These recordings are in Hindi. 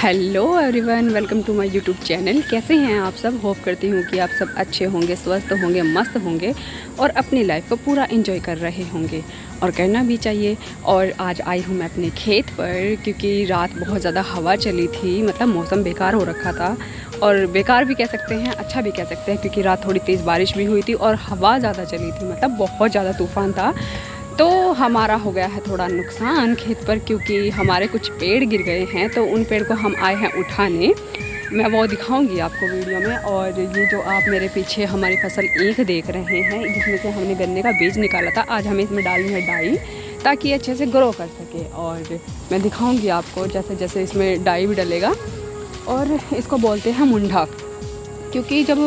Hello everyone, welcome to my YouTube channel. कैसे हैं आप सब? होप करती हूँ कि आप सब अच्छे होंगे, स्वस्थ होंगे, मस्त होंगे और अपनी लाइफ को पूरा एंजॉय कर रहे होंगे और करना भी चाहिए। और आज आई हूँ मैं अपने खेत पर क्योंकि रात बहुत ज़्यादा हवा चली थी, मतलब मौसम बेकार हो रखा था। और बेकार भी कह सकते हैं, अच्छा भी कह सकते हैं, क्योंकि रात थोड़ी तेज़ बारिश भी हुई थी और हवा ज़्यादा चली थी, मतलब बहुत ज़्यादा तूफ़ान था। तो हमारा हो गया है थोड़ा नुकसान खेत पर, क्योंकि हमारे कुछ पेड़ गिर गए हैं। तो उन पेड़ को हम आए हैं उठाने, मैं वो दिखाऊंगी आपको वीडियो में। और ये जो आप मेरे पीछे हमारी फसल ईख देख रहे हैं, जिसमें से हमने गन्ने का बीज निकाला था, आज हमें इसमें डालनी है डाई ताकि अच्छे से ग्रो कर सके। और मैं दिखाऊंगी आपको जैसे जैसे इसमें डाई भी डलेगा। और इसको बोलते हैं मुंडा, क्योंकि जब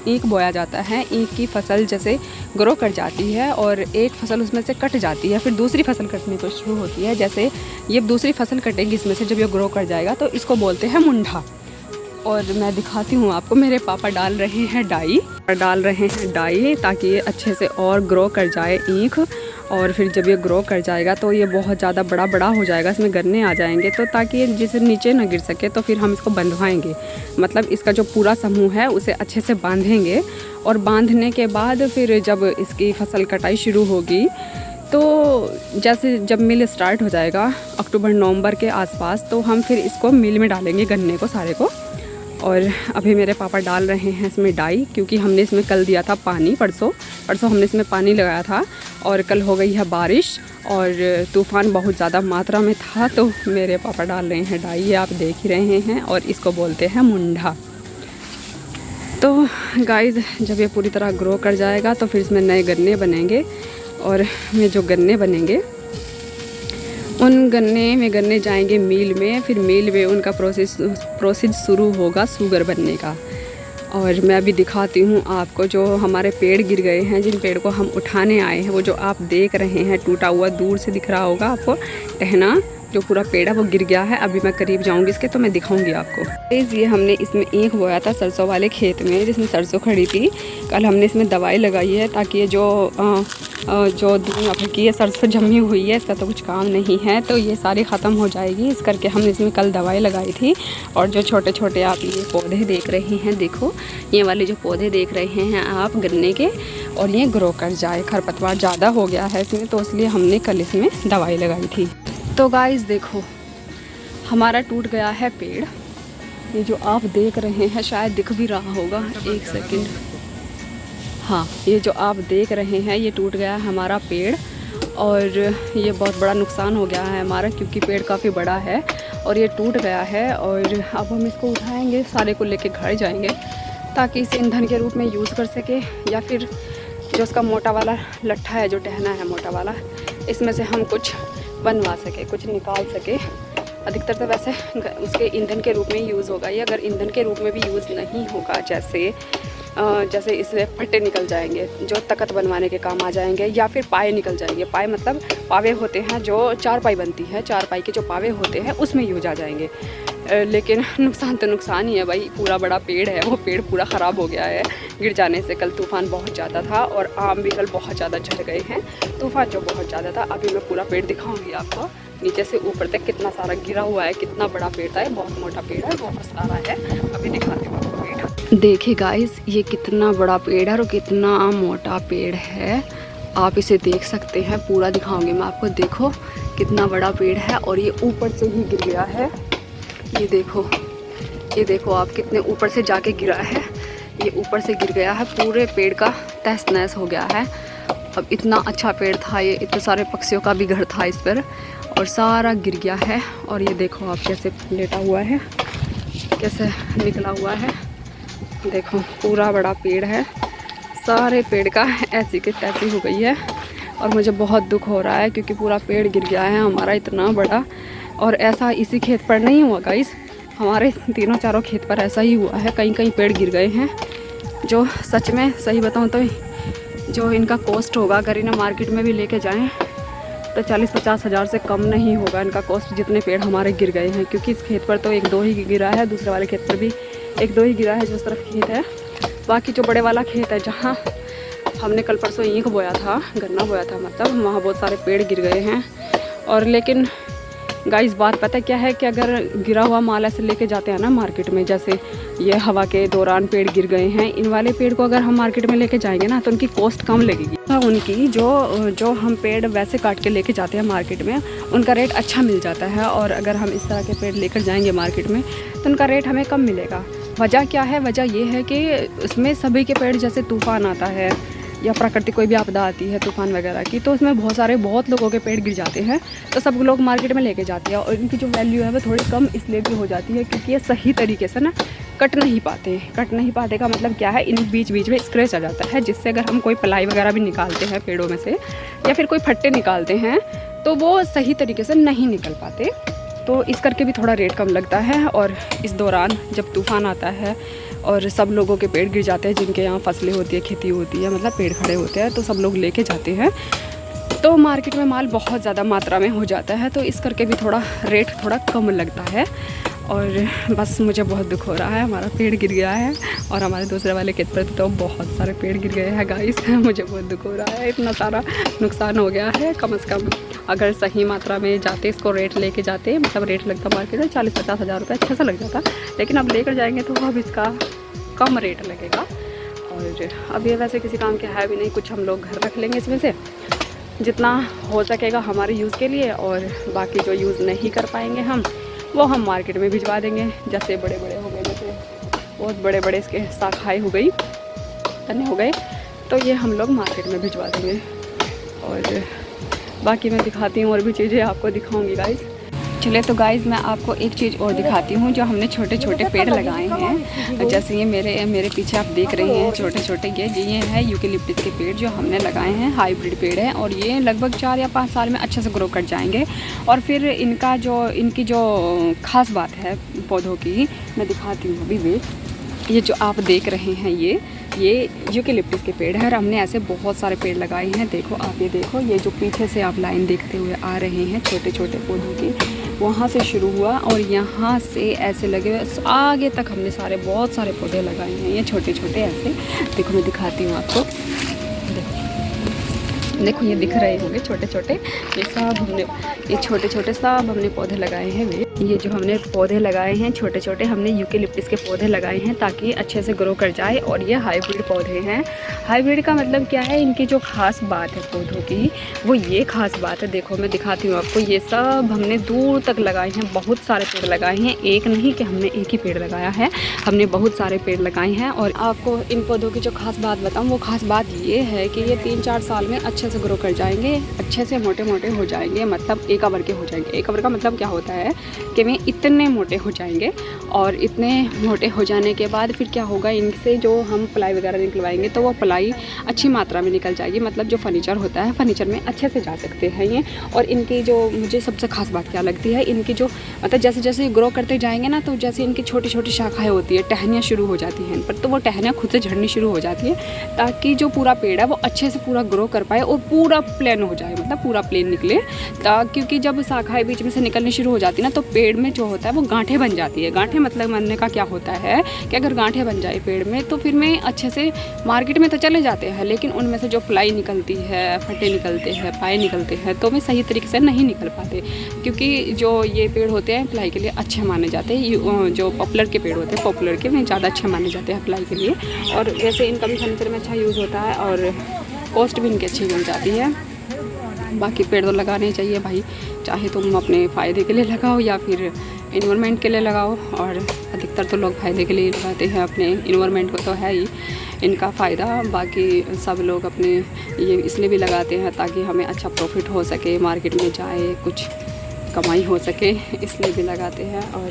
ईख बोया जाता है, ईख की फसल जैसे ग्रो कर जाती है और एक फसल उसमें से कट जाती है, फिर दूसरी फसल कटने को शुरू होती है। जैसे ये दूसरी फसल कटेगी इसमें से, जब ये ग्रो कर जाएगा तो इसको बोलते हैं मुंडा। और मैं दिखाती हूँ आपको, मेरे पापा डाल रहे हैं डाई ताकि ये अच्छे से और ग्रो कर जाए ईख। और फिर जब ये ग्रो कर जाएगा तो ये बहुत ज़्यादा बड़ा हो जाएगा, इसमें गन्ने आ जाएंगे। तो ताकि ये जिसे नीचे ना गिर सके तो फिर हम इसको बंधवाएंगे, मतलब इसका जो पूरा समूह है उसे अच्छे से बांधेंगे। और बांधने के बाद फिर जब इसकी फसल कटाई शुरू होगी तो जैसे जब मिल स्टार्ट हो जाएगा अक्टूबर नवंबर के आसपास, तो हम फिर इसको मिल में डालेंगे गन्ने को सारे को। और अभी मेरे पापा डाल रहे हैं इसमें डाई, क्योंकि हमने इसमें कल दिया था पानी, परसों हमने इसमें पानी लगाया था। और कल हो गई है बारिश और तूफ़ान बहुत ज़्यादा मात्रा में था, तो मेरे पापा डाल रहे हैं डाई, ये आप देख ही रहे हैं। और इसको बोलते हैं मुंडा। तो गाइस, जब ये पूरी तरह ग्रो कर जाएगा तो फिर इसमें नए गन्ने बनेंगे। और ये जो गन्ने बनेंगे, उन गन्ने जाएंगे मील में, फिर मील में उनका प्रोसेस शुरू होगा शुगर बनने का। और मैं अभी दिखाती हूँ आपको, जो हमारे पेड़ गिर गए हैं, जिन पेड़ को हम उठाने आए हैं, वो जो आप देख रहे हैं टूटा हुआ दूर से दिख रहा होगा आपको टहना, जो पूरा पेड़ है वो गिर गया है। अभी मैं करीब जाऊंगी इसके तो मैं दिखाऊंगी आपको। ये हमने इसमें ईख बोया था सरसों वाले खेत में, जिसमें सरसों खड़ी थी। कल हमने इसमें दवाई लगाई है ताकि ये जो की ये सरसों जमी हुई है, इसका तो कुछ काम नहीं है, तो ये सारी ख़त्म हो जाएगी। इस करके हमने इसमें कल दवाई लगाई थी। और जो छोटे छोटे आप ये पौधे देख रहे हैं, देखो ये वाले जो पौधे देख रहे हैं आप गन्ने के, और ये ग्रो कर जाए, खरपतवार ज़्यादा हो गया है इसमें, तो इसलिए हमने कल इसमें दवाई लगाई थी। तो गाइस देखो, हमारा टूट गया है पेड़, ये जो आप देख रहे हैं, शायद दिख भी रहा होगा, एक सेकंड, हाँ, ये जो आप देख रहे हैं ये टूट गया है हमारा पेड़। और ये बहुत बड़ा नुकसान हो गया है हमारा, क्योंकि पेड़ काफ़ी बड़ा है और ये टूट गया है। और अब हम इसको उठाएंगे, सारे को लेके घर जाएंगे ताकि इसे ईंधन के रूप में यूज़ कर सके, या फिर जो उसका मोटा वाला लट्ठा है, जो टहना है मोटा वाला, इसमें से हम कुछ बनवा सके, कुछ निकाल सके। अधिकतर तो वैसे उसके ईंधन के रूप में यूज़ होगा ये। अगर ईंधन के रूप में भी यूज़ नहीं होगा, जैसे इससे फट्टे निकल जाएंगे जो तख्त बनवाने के काम आ जाएंगे, या फिर पाए निकल जाएंगे। पाए मतलब पावे होते हैं, जो चारपाई बनती है, चारपाई के जो पावे होते हैं उसमें यूज आ जाएंगे। लेकिन नुकसान तो नुकसान ही है भाई, पूरा बड़ा पेड़ है, वो पेड़ पूरा ख़राब हो गया है गिर जाने से। कल तूफ़ान बहुत ज़्यादा था और आम भी कल बहुत ज़्यादा झड़ गए हैं, तूफ़ान जो बहुत ज़्यादा था। अभी मैं पूरा पेड़ दिखाऊंगी आपको, नीचे से ऊपर तक कितना सारा गिरा हुआ है, कितना बड़ा पेड़ था, बहुत मोटा पेड़ है, बहुत सारा है। अभी दिखाती हूँ आपको पेड़। देखिए गाइस, ये कितना बड़ा पेड़ है और कितना मोटा पेड़ है, आप इसे देख सकते हैं, पूरा दिखाऊंगी मैं आपको। देखो कितना बड़ा पेड़ है और ये ऊपर से ही गिर गया है। ये देखो आप, कितने ऊपर से जाके गिरा है, ये ऊपर से गिर गया है, पूरे पेड़ का तहस नहस हो गया है। अब इतना अच्छा पेड़ था ये, इतने सारे पक्षियों का भी घर था इस पर, और सारा गिर गया है। और ये देखो आप कैसे लेटा हुआ है, कैसे निकला हुआ है, देखो पूरा बड़ा पेड़ है, सारे पेड़ का ऐसी की तैसी हो गई है। और मुझे बहुत दुख हो रहा है क्योंकि पूरा पेड़ गिर गया है हमारा इतना बड़ा। और ऐसा इसी खेत पर नहीं हुआ गाइस, हमारे तीनों चारों खेत पर ऐसा ही हुआ है, कहीं कहीं पेड़ गिर गए हैं, जो सच में सही बताऊं तो जो इनका कॉस्ट होगा, अगर इन्हें मार्केट में भी लेके जाएं तो 40-50 हज़ार से कम नहीं होगा इनका कॉस्ट, जितने पेड़ हमारे गिर गए हैं। क्योंकि इस खेत पर तो 1-2 ही गिरा है, दूसरे वाले खेत पर भी 1-2 ही गिरा है, जो उस तरफ खेत है। बाकी जो बड़े वाला खेत है, जहाँ हमने कल परसों ईख बोया था, गन्ना बोया था, मतलब वहाँ बहुत सारे पेड़ गिर गए हैं। और लेकिन गाइस बात पता क्या है कि अगर गिरा हुआ माल ऐसे लेके जाते हैं ना मार्केट में, जैसे ये हवा के दौरान पेड़ गिर गए हैं, इन वाले पेड़ को अगर हम मार्केट में लेके जाएंगे ना तो उनकी कॉस्ट कम लगेगी। उनकी जो हम पेड़ वैसे काट के लेके जाते हैं मार्केट में, उनका रेट अच्छा मिल जाता है। और अगर हम इस तरह के पेड़ लेकर जाएंगे मार्केट में तो उनका रेट हमें कम मिलेगा। वजह क्या है? वजह ये है कि उसमें सभी के पेड़, जैसे तूफ़ान आता है या प्राकृतिक कोई भी आपदा आती है तूफ़ान वगैरह की, तो उसमें बहुत लोगों के पेड़ गिर जाते हैं, तो सब लोग मार्केट में लेके जाते हैं। और इनकी जो वैल्यू है वो थोड़ी कम इसलिए भी हो जाती है क्योंकि ये सही तरीके से ना कट नहीं पाते का मतलब क्या है, इन बीच में स्क्रैच आ जाता है, जिससे अगर हम कोई पलाई वगैरह भी निकालते हैं पेड़ों में से या फिर कोई फट्टे निकालते हैं तो वो सही तरीके से नहीं निकल पाते। तो इस करके भी थोड़ा रेट कम लगता है। और इस दौरान जब तूफ़ान आता है और सब लोगों के पेड़ गिर जाते हैं, जिनके यहाँ फसलें होती है, खेती होती है, मतलब पेड़ खड़े होते हैं, तो सब लोग लेके जाते हैं, तो मार्केट में माल बहुत ज़्यादा मात्रा में हो जाता है, तो इस करके भी थोड़ा रेट थोड़ा कम लगता है। और बस मुझे बहुत दुख हो रहा है, हमारा पेड़ गिर गया है और हमारे दूसरे वाले खेत पर तो बहुत सारे पेड़ गिर गए हैं गाइस। मुझे बहुत दुख हो रहा है, इतना सारा नुकसान हो गया है। कम से कम अगर सही मात्रा में जाते, इसको रेट लेके जाते, मतलब रेट लगता मार्केट में 40-50 हज़ार रुपये अच्छे से लग जाता, लेकिन अब लेकर जाएंगे तो अब इसका कम रेट लगेगा। और अब ये वैसे किसी काम के है भी नहीं, कुछ हम लोग घर रख लेंगे इसमें से, जितना हो सकेगा हमारे यूज़ के लिए, और बाकी जो यूज़ नहीं कर पाएंगे वो हम मार्केट में भिजवा देंगे। जैसे बड़े हो गए, जैसे बहुत बड़े इसके शाखाएँ हो गई, तने हो गए, तो ये हम लोग मार्केट में भिजवा देंगे। और बाकी मैं दिखाती हूँ और भी चीज़ें आपको दिखाऊंगी गाइस। चले तो गाइस मैं आपको एक चीज़ और दिखाती हूँ, जो हमने छोटे पेड़ लगाए हैं। जैसे ये मेरे पीछे आप देख रहे हैं छोटे ये है यूकेलिप्टस के पेड़ जो हमने लगाए हैं, हाइब्रिड पेड़ हैं, और ये लगभग 4 या 5 साल में अच्छे से ग्रो कर जाएंगे। और फिर इनकी जो ख़ास बात है पौधों की, मैं दिखाती हूँ अभी भी। ये जो आप देख रहे हैं ये यूकेलिप्टस के पेड़ है, और हमने ऐसे बहुत सारे पेड़ लगाए हैं। देखो आप, ये देखो, ये जो पीछे से आप लाइन देखते हुए आ रहे हैं छोटे पौधों की, वहाँ से शुरू हुआ और यहाँ से ऐसे लगे हुए आगे तक हमने बहुत सारे पौधे लगाए हैं। ये छोटे ऐसे, देखो मैं दिखाती हूँ आपको। देखो ये दिख रहे होंगे छोटे ये छोटे सब हमने पौधे लगाए हैं। ये जो हमने पौधे लगाए हैं छोटे हमने यूकेलिप्टस के पौधे लगाए हैं ताकि अच्छे से ग्रो कर जाए। और ये हाइब्रिड पौधे हैं। हाइब्रिड का मतलब क्या है, इनकी जो खास बात है पौधों की, वो ये खास बात है। देखो मैं दिखाती हूँ आपको, ये सब हमने दूर तक लगाए हैं, बहुत सारे पेड़ लगाए हैं। एक नहीं कि हमने एक ही पेड़ लगाया है, हमने बहुत सारे पेड़ लगाए हैं। और आपको इन पौधों की जो खास बात बताऊँ, वो खास बात ये है कि ये 3-4 साल में अच्छे से ग्रो कर जाएंगे, अच्छे से मोटे हो जाएंगे, मतलब एक आवर के हो जाएंगे। एक आवर का मतलब क्या होता है कि वे इतने मोटे हो जाएंगे, और इतने मोटे हो जाने के बाद फिर क्या होगा, इनसे जो हम प्लाई वगैरह निकलवाएंगे तो वो प्लाई अच्छी मात्रा में निकल जाएगी, मतलब जो फर्नीचर होता है, फर्नीचर में अच्छे से जा सकते हैं ये। और इनकी जो मुझे सबसे खास बात क्या लगती है, इनकी जो मतलब जैसे जैसे ग्रो करते जाएंगे ना, तो जैसे इनकी छोटी शाखाएँ होती है, टहनियाँ शुरू हो जाती हैं इन पर, तो वो टहनियाँ खुद से झड़नी शुरू हो जाती है, ताकि जो पूरा पेड़ है वो अच्छे से पूरा ग्रो कर पाए और पूरा प्लेन हो जाए, मतलब पूरा प्लेन निकले। क्योंकि जब शाखाएँ बीच में से निकलनी शुरू हो जाती है ना, तो पेड़ में जो होता है वो गांठें बन जाती है। गांठें मतलब बनने का क्या होता है कि अगर गांठें बन जाए पेड़ में, तो फिर में अच्छे से मार्केट में तो चले जाते हैं, लेकिन उनमें से जो प्लाई निकलती है, फट्टे निकलते हैं, पाए निकलते हैं, तो वे सही तरीके से नहीं निकल पाते। क्योंकि जो ये पेड़ होते हैं प्लाई के लिए अच्छे माने जाते हैं, जो पॉपुलर के पेड़ होते हैं, पॉपुलर के में ज़्यादा अच्छे माने जाते हैं प्लाई के लिए। और वैसे इनका भी फर्नीचर में अच्छा यूज़ होता है और कॉस्ट भी इनकी अच्छी मिल जाती है। बाकी पेड़ तो लगाने चाहिए भाई, चाहे तुम अपने फ़ायदे के लिए लगाओ या फिर इन्वायरमेंट के लिए लगाओ। और अधिकतर तो लोग फ़ायदे के लिए लगाते हैं, अपने इन्वायरमेंट को तो है ही इनका फ़ायदा। बाकी सब लोग अपने ये इसलिए भी लगाते हैं ताकि हमें अच्छा प्रॉफिट हो सके, मार्केट में जाए कुछ कमाई हो सके, इसलिए भी लगाते हैं। और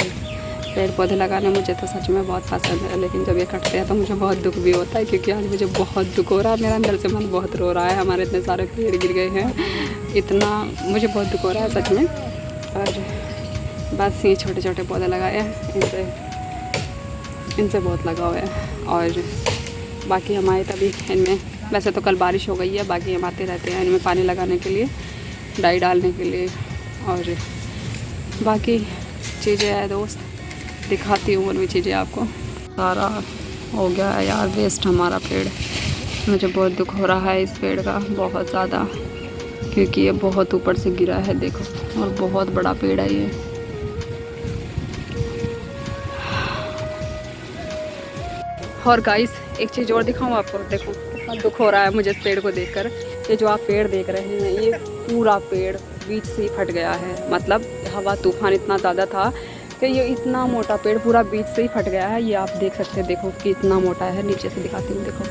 पेड़ पौधे लगाने मुझे तो सच में बहुत पसंद है, लेकिन जब ये कटते हैं तो मुझे बहुत दुख भी होता है, क्योंकि आज मुझे बहुत दुख हो रहा है, मेरा अंदर से मन बहुत रो रहा है। हमारे इतने सारे पेड़ गिर गए हैं, इतना मुझे बहुत दुख हो रहा है सच में। और बस ये छोटे पौधे लगाए हैं, इनसे बहुत लगाव है। और बाकी हम आए तभी इनमें, वैसे तो कल बारिश हो गई है, बाकी हम आते रहते हैं इनमें पानी लगाने के लिए, डाई डालने के लिए, और बाकी चीज़ें है दोस्त, दिखाती हूँ और भी चीज़ें आपको। सारा हो गया है यार वेस्ट हमारा पेड़, मुझे बहुत दुख हो रहा है इस पेड़ का, बहुत ज़्यादा, क्योंकि ये बहुत ऊपर से गिरा है। देखो और बहुत बड़ा पेड़ है ये। और गाइस एक चीज़ और दिखाऊं आपको, देखो कितना दुख हो रहा है मुझे इस पेड़ को देखकर। ये जो आप पेड़ देख रहे हैं ये पूरा पेड़ बीच से ही फट गया है। मतलब हवा तूफान इतना ज़्यादा था कि ये इतना मोटा पेड़ पूरा बीच से ही फट गया है। ये आप देख सकते हैं, देखो कि इतना मोटा है। नीचे से दिखाती हूँ, देखो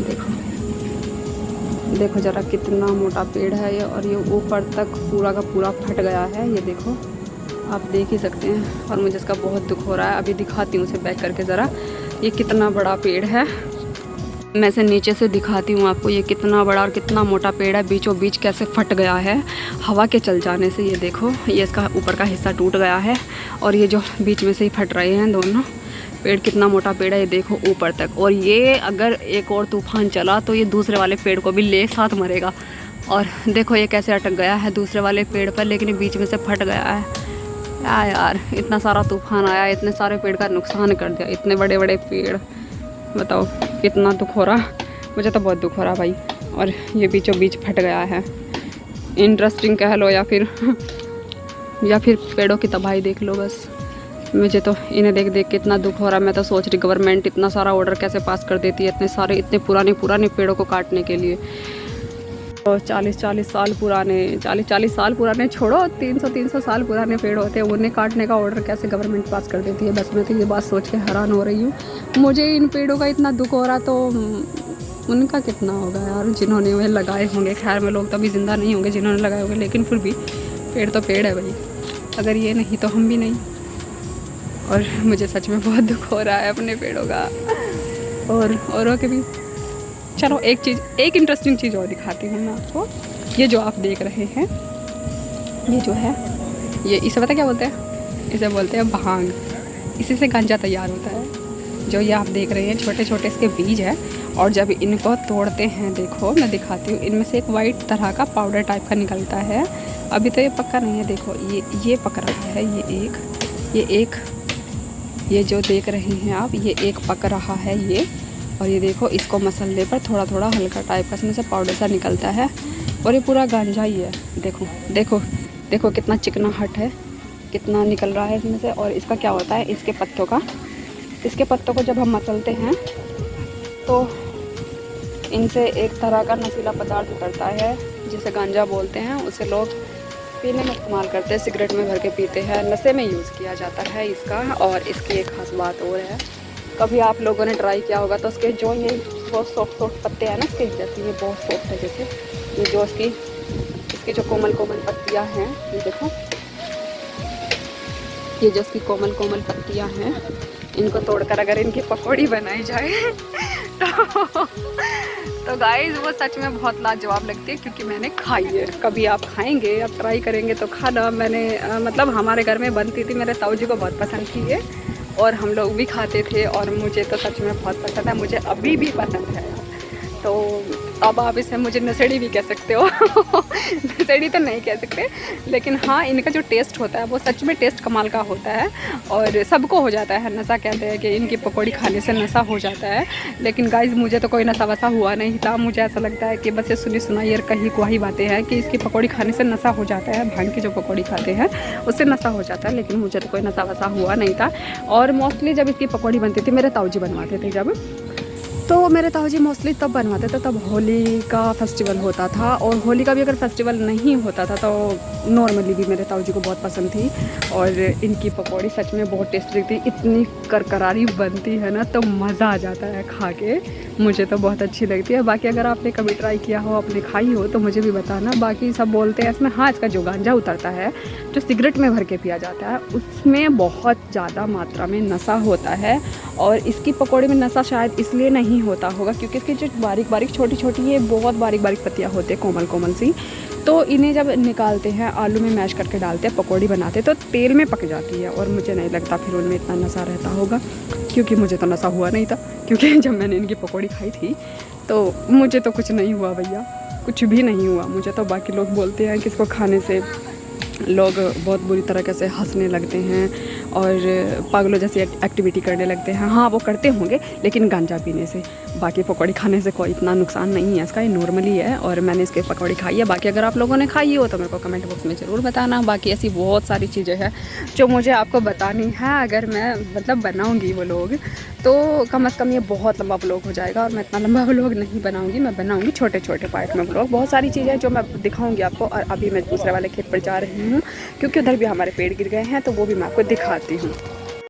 देखो देखो ज़रा कितना मोटा पेड़ है ये, और ये ऊपर तक पूरा का पूरा फट गया है। ये देखो आप देख ही सकते हैं, और मुझे इसका बहुत दुख हो रहा है। अभी दिखाती हूँ उसे बैक करके ज़रा, ये कितना बड़ा पेड़ है। मैं इसे नीचे से दिखाती हूँ आपको, ये कितना बड़ा और कितना मोटा पेड़ है। बीचों बीच कैसे फट गया है हवा के चल जाने से। ये देखो ये इसका ऊपर का हिस्सा टूट गया है, और ये जो बीच में से ही फट रहे हैं दोनों पेड़। कितना मोटा पेड़ है ये देखो ऊपर तक। और ये अगर एक और तूफान चला तो ये दूसरे वाले पेड़ को भी ले साथ मरेगा। और देखो ये कैसे अटक गया है दूसरे वाले पेड़ पर, लेकिन ये बीच में से फट गया है। यार इतना सारा तूफान आया, इतने सारे पेड़ का नुकसान कर दिया, इतने बड़े बड़े पेड़। बताओ कितना दुख हो रहा, मुझे तो बहुत दुख हो रहा भाई। और ये बीचों बीच फट गया है। इंटरेस्टिंग कह लो या फिर पेड़ों की तबाही देख लो बस। मुझे तो इन्हें देख देख के इतना दुख हो रहा है। मैं तो सोच रही गवर्नमेंट इतना सारा ऑर्डर कैसे पास कर देती है इतने पुराने पेड़ों को काटने के लिए। तो 40 साल पुराने छोड़ो, 300 साल पुराने पेड़ होते हैं, उन्हें काटने का ऑर्डर कैसे गवर्नमेंट पास कर देती है। बस मैं तो ये बात सोच के हैरान हो रही हूँ। मुझे इन पेड़ों का इतना दुख हो रहा, तो उनका कितना होगा यार जिन्होंने उन्हें लगाए होंगे। खैर में लोग तो अभी ज़िंदा नहीं होंगे जिन्होंने लगाए होंगे, लेकिन फिर भी पेड़ तो पेड़ है भाई। अगर ये नहीं तो हम भी नहीं। और मुझे सच में बहुत दुख हो रहा है अपने पेड़ों का, और औरों के भी। चलो एक इंटरेस्टिंग चीज़ और दिखाती हूँ मैं आपको। ये जो आप देख रहे हैं ये जो है, ये इसे पता क्या बोलते हैं? इसे बोलते हैं भांग। इसी से गांजा तैयार होता है। जो ये आप देख रहे हैं छोटे छोटे इसके बीज है, और जब इनको तोड़ते हैं, देखो मैं दिखाती हूँ, इनमें से एक वाइट तरह का पाउडर टाइप का निकलता है। अभी तो ये पक्का नहीं है, देखो ये पक रहा है, ये जो देख रहे हैं आप, ये एक पक रहा है ये। और ये देखो इसको मसलने पर थोड़ा थोड़ा हल्का टाइप का इसमें से पाउडर सा निकलता है, और ये पूरा गांजा ही है। देखो देखो देखो कितना चिकना हट है, कितना निकल रहा है इसमें से। और इसका क्या होता है, इसके पत्तों को जब हम मसलते हैं तो इनसे एक तरह का नशीला पदार्थ निकलता है जिसे गांजा बोलते हैं। उसे लोग पीने में इस्तेमाल करते हैं, सिगरेट में भर के पीते हैं, नशे में यूज़ किया जाता है इसका। और इसकी एक ख़ास बात और है, कभी आप लोगों ने ट्राई किया होगा तो उसके जो ये बहुत सॉफ्ट पत्ते हैं ना इसके, जैसे ये बहुत सॉफ्ट है, जैसे ये जो इसकी जो कोमल पत्तियां हैं, ये देखो ये जो इसकी कोमल पत्तियां हैं, इनको तोड़कर अगर इनकी पकौड़ी बनाई जाए तो गाइस वो सच में बहुत लाजवाब लगती है, क्योंकि मैंने खाई है। कभी आप खाएंगे, आप ट्राई करेंगे तो खाना। मैंने मतलब हमारे घर में बनती थी, मेरे ताऊ जी को बहुत पसंद थी ये, और हम लोग भी खाते थे, और मुझे तो सच में बहुत पसंद है, मुझे अभी भी पसंद है। तो अब आप इसे मुझे नशेड़ी भी कह सकते हो नशेड़ी तो नहीं कह सकते, लेकिन हाँ इनका जो टेस्ट होता है वो सच में टेस्ट कमाल का होता है। और सबको हो जाता है नशा, कहते हैं कि इनकी पकौड़ी खाने से नशा हो जाता है। लेकिन गाइस मुझे तो कोई नशा वसा हुआ नहीं था। मुझे ऐसा लगता है कि बस ये सुनी सुनाई और कहीं कोई बातें हैं कि इसकी पकौड़ी खाने से नशा हो जाता है। भांग की जो पकौड़ी खाते हैं उससे नशा हो जाता है, लेकिन मुझे तो कोई नशा वसा हुआ नहीं था। और मोस्टली जब इसकी पकौड़ी बनती थी, मेरे ताऊ जी बनवाते थे जब, तो मेरे ताऊ जी मोस्टली तब बनवाते थे तब होली का फेस्टिवल होता था। और होली का भी अगर फेस्टिवल नहीं होता था तो नॉर्मली भी मेरे ताऊ जी को बहुत पसंद थी। और इनकी पकौड़ी सच में बहुत टेस्टी लगती, इतनी करकरारी बनती है ना, तो मज़ा आ जाता है खा के। मुझे तो बहुत अच्छी लगती है। बाकी अगर आपने कभी ट्राई किया हो, आपने खाई हो, तो मुझे भी बताना। बाकी सब बोलते हैं इसमें, हाँ इसका जो गांजा उतरता है, जो सिगरेट में भर के पिया जाता है, उसमें बहुत ज़्यादा मात्रा में नशा होता है। और इसकी पकौड़ी में नशा शायद इसलिए नहीं होता होगा क्योंकि इसकी जो बारीक बारीक छोटी छोटी ये बहुत बारीक बारीक पत्तियाँ होती हैं, कोमल कोमल सी, तो इन्हें जब निकालते हैं, आलू में मैश करके डालते हैं, पकौड़ी बनाते हैं, तो तेल में पक जाती है। और मुझे नहीं लगता फिर उनमें इतना नशा रहता होगा, क्योंकि मुझे तो नशा हुआ नहीं था। क्योंकि जब मैंने इनकी पकौड़ी खाई थी तो मुझे तो कुछ नहीं हुआ भैया, कुछ भी नहीं हुआ मुझे तो। बाकी लोग बोलते हैं कि इसको खाने से लोग बहुत बुरी तरीके से हंसने लगते हैं और पागलों जैसी एक्टिविटी करने लगते हैं। हाँ, वो करते होंगे, लेकिन गांजा पीने से। बाकी पकौड़ी खाने से कोई इतना नुकसान नहीं है इसका, ये नॉर्मली है। और मैंने इसके पकौड़ी खाई है। बाकी अगर आप लोगों ने खाई हो तो मेरे को कमेंट बॉक्स में ज़रूर बताना। बाकी ऐसी बहुत सारी चीज़ें हैं जो मुझे आपको बतानी है। अगर मैं मतलब बनाऊँगी वो लोग, तो कम से कम ये बहुत लंबा व्लॉग हो जाएगा, और मैं इतना लंबा व्लॉग नहीं बनाऊँगी। मैं बनाऊँगी छोटे छोटे पार्ट में व्लॉग। बहुत सारी चीज़ें जो मैं दिखाऊँगी आपको। और अभी मैं दूसरे वाले खेत पर जा रही हूँ, क्योंकि उधर भी हमारे पेड़ गिर गए हैं, तो वो भी मैं आपको दिखाती हूँ।